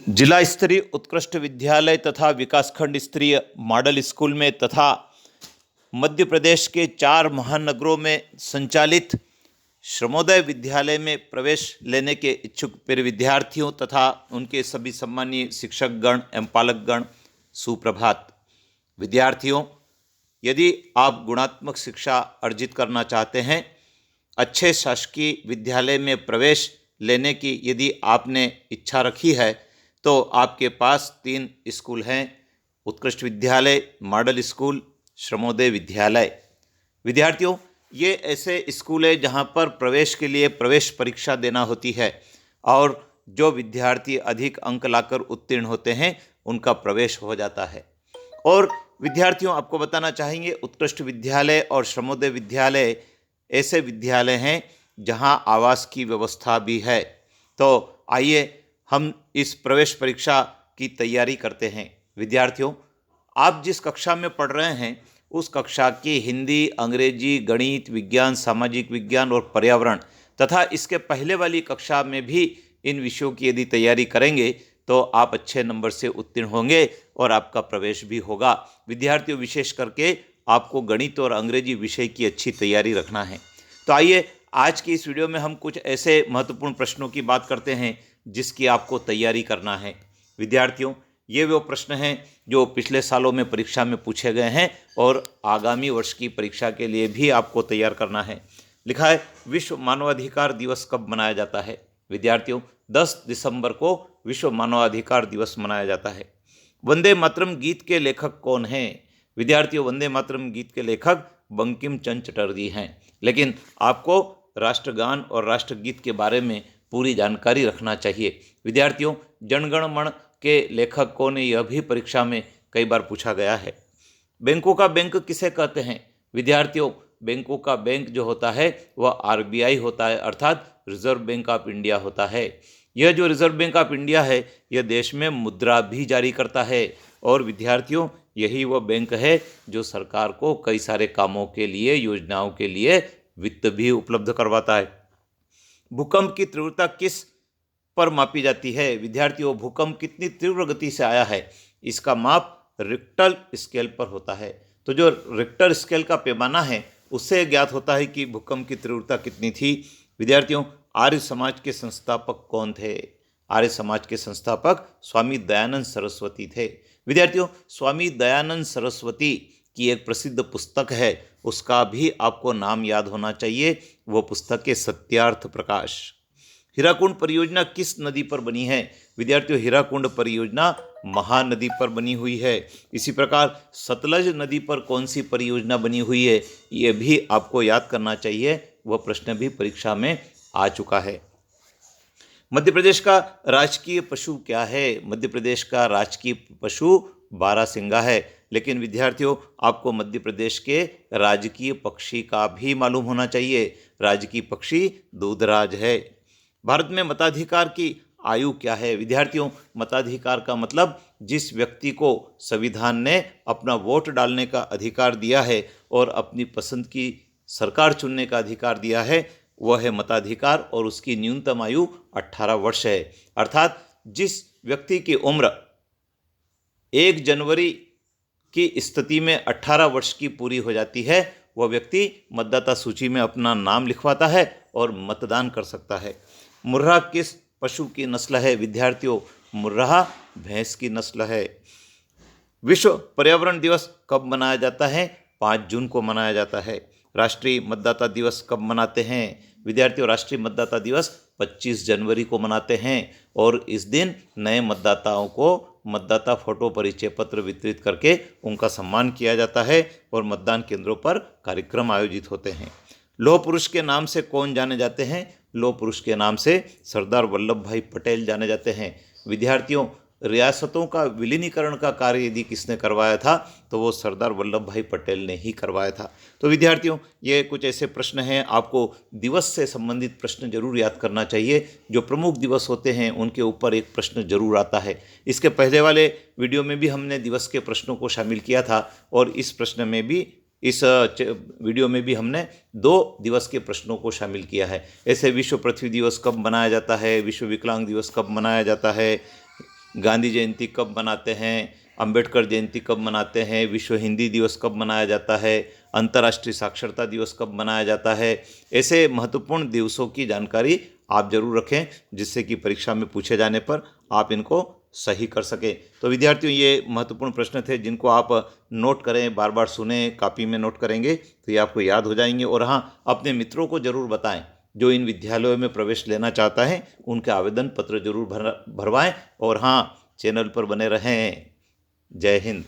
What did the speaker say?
जिला स्तरीय उत्कृष्ट विद्यालय तथा विकासखंड स्तरीय मॉडल स्कूल में तथा मध्य प्रदेश के 4 महानगरों में संचालित श्रमोदय विद्यालय में प्रवेश लेने के इच्छुक प्रिय विद्यार्थियों तथा उनके सभी सम्मानीय शिक्षकगण एवं पालकगण सुप्रभात। विद्यार्थियों, यदि आप गुणात्मक शिक्षा अर्जित करना चाहते हैं, अच्छे शासकीय विद्यालय में प्रवेश लेने की यदि आपने इच्छा रखी है, तो आपके पास 3 स्कूल हैं: उत्कृष्ट विद्यालय, मॉडल स्कूल, श्रमोदय विद्यालय। विद्यार्थियों, ये ऐसे स्कूल है जहाँ पर प्रवेश के लिए प्रवेश परीक्षा देना होती है और जो विद्यार्थी अधिक अंक लाकर उत्तीर्ण होते हैं उनका प्रवेश हो जाता है। और विद्यार्थियों, आपको बताना चाहेंगे, उत्कृष्ट विद्यालय और श्रमोदय विद्यालय ऐसे विद्यालय हैं जहां आवास की व्यवस्था भी है। तो आइए हम इस प्रवेश परीक्षा की तैयारी करते हैं। विद्यार्थियों, आप जिस कक्षा में पढ़ रहे हैं उस कक्षा की हिंदी, अंग्रेजी, गणित, विज्ञान, सामाजिक विज्ञान और पर्यावरण तथा इसके पहले वाली कक्षा में भी इन विषयों की यदि तैयारी करेंगे तो आप अच्छे नंबर से उत्तीर्ण होंगे और आपका प्रवेश भी होगा। विद्यार्थियों, विशेष करके आपको गणित और अंग्रेजी विषय की अच्छी तैयारी रखना है। तो आइए आज की इस वीडियो में हम कुछ ऐसे महत्वपूर्ण प्रश्नों की बात करते हैं जिसकी आपको तैयारी करना है। विद्यार्थियों, ये वो प्रश्न हैं जो पिछले सालों में परीक्षा में पूछे गए हैं और आगामी वर्ष की परीक्षा के लिए भी आपको तैयार करना है। लिखा है, विश्व मानवाधिकार दिवस कब मनाया जाता है? विद्यार्थियों, 10 दिसंबर को विश्व मानवाधिकार दिवस मनाया जाता है। वंदे मातरम गीत के लेखक कौन हैं? विद्यार्थियों, वंदे मातरम गीत के लेखक बंकिम चंद्र चटर्जी हैं। लेकिन आपको राष्ट्रगान और राष्ट्रगीत के बारे में पूरी जानकारी रखना चाहिए। विद्यार्थियों, जनगण मन के लेखक कौन है? यह भी परीक्षा में कई बार पूछा गया है। बैंकों का बैंक किसे कहते हैं? विद्यार्थियों, बैंकों का बैंक जो होता है वह आरबीआई होता है, अर्थात रिजर्व बैंक ऑफ इंडिया होता है। यह जो रिजर्व बैंक ऑफ इंडिया है यह देश में मुद्रा भी जारी करता है और विद्यार्थियों, यही वह बैंक है जो सरकार को कई सारे कामों के लिए, योजनाओं के लिए वित्त भी उपलब्ध करवाता है। भूकंप की तीव्रता किस पर मापी जाती है? विद्यार्थियों, भूकंप कितनी तीव्र गति से आया है इसका माप रिक्टर स्केल पर होता है। तो जो रिक्टर स्केल का पैमाना है उससे ज्ञात होता है कि भूकंप की तीव्रता कितनी थी। विद्यार्थियों, आर्य समाज के संस्थापक कौन थे? आर्य समाज के संस्थापक स्वामी दयानंद सरस्वती थे। विद्यार्थियों, स्वामी दयानंद सरस्वती की एक प्रसिद्ध पुस्तक है, उसका भी आपको नाम याद होना चाहिए। वो पुस्तक है सत्यार्थ प्रकाश। हीराकुंड परियोजना किस नदी पर बनी है? विद्यार्थियों, हीराकुंड परियोजना महानदी पर बनी हुई है। इसी प्रकार सतलज नदी पर कौन सी परियोजना बनी हुई है, ये भी आपको याद करना चाहिए। वह प्रश्न भी परीक्षा में आ चुका है। मध्य प्रदेश का राजकीय पशु क्या है? मध्य प्रदेश का राजकीय पशु बारहसिंगा है। लेकिन विद्यार्थियों, आपको मध्य प्रदेश के राजकीय पक्षी का भी मालूम होना चाहिए। राजकीय पक्षी दूधराज है। भारत में मताधिकार की आयु क्या है? विद्यार्थियों, मताधिकार का मतलब जिस व्यक्ति को संविधान ने अपना वोट डालने का अधिकार दिया है और अपनी पसंद की सरकार चुनने का अधिकार दिया है, वह है मताधिकार और उसकी न्यूनतम आयु 18 वर्ष है। अर्थात जिस व्यक्ति की उम्र 1 जनवरी की स्थिति में 18 वर्ष की पूरी हो जाती है, वह व्यक्ति मतदाता सूची में अपना नाम लिखवाता है और मतदान कर सकता है। मुर्राह किस पशु की नस्ल है? विद्यार्थियों, मुर्राह भैंस की नस्ल है। विश्व पर्यावरण दिवस कब मनाया जाता है? 5 जून को मनाया जाता है। राष्ट्रीय मतदाता दिवस कब मनाते हैं? विद्यार्थियों, राष्ट्रीय मतदाता दिवस 25 जनवरी को मनाते हैं और इस दिन नए मतदाताओं को मतदाता फोटो परिचय पत्र वितरित करके उनका सम्मान किया जाता है और मतदान केंद्रों पर कार्यक्रम आयोजित होते हैं। लौह पुरुष के नाम से कौन जाने जाते हैं? लौह पुरुष के नाम से सरदार वल्लभ भाई पटेल जाने जाते हैं। विद्यार्थियों, रियासतों का विलीनीकरण का कार्य यदि किसने करवाया था तो वो सरदार वल्लभ भाई पटेल ने ही करवाया था। तो विद्यार्थियों, ये कुछ ऐसे प्रश्न हैं, आपको दिवस से संबंधित प्रश्न जरूर याद करना चाहिए। जो प्रमुख दिवस होते हैं उनके ऊपर एक प्रश्न जरूर आता है। इसके पहले वाले वीडियो में भी हमने दिवस के प्रश्नों को शामिल किया था और इस प्रश्न में भी, इस वीडियो में भी हमने 2 दिवस के प्रश्नों को शामिल किया है। ऐसे विश्व पृथ्वी दिवस कब मनाया जाता है? विश्व विकलांग दिवस कब मनाया जाता है? गांधी जयंती कब मनाते हैं, अंबेडकर जयंती कब मनाते हैं, विश्व हिंदी दिवस कब मनाया जाता है, अंतर्राष्ट्रीय साक्षरता दिवस कब मनाया जाता है। ऐसे महत्वपूर्ण दिवसों की जानकारी आप जरूर रखें, जिससे कि परीक्षा में पूछे जाने पर आप इनको सही कर सकें। तो विद्यार्थियों, ये महत्वपूर्ण प्रश्न थे जिनको आप नोट करें, बार बार सुने, कॉपी में नोट करेंगे तो ये आपको याद हो जाएंगे। और हाँ, अपने मित्रों को जरूर बताएं जो इन विद्यालयों में प्रवेश लेना चाहता है, उनके आवेदन पत्र जरूर भरवाएं। और हाँ, चैनल पर बने रहें। जय हिंद।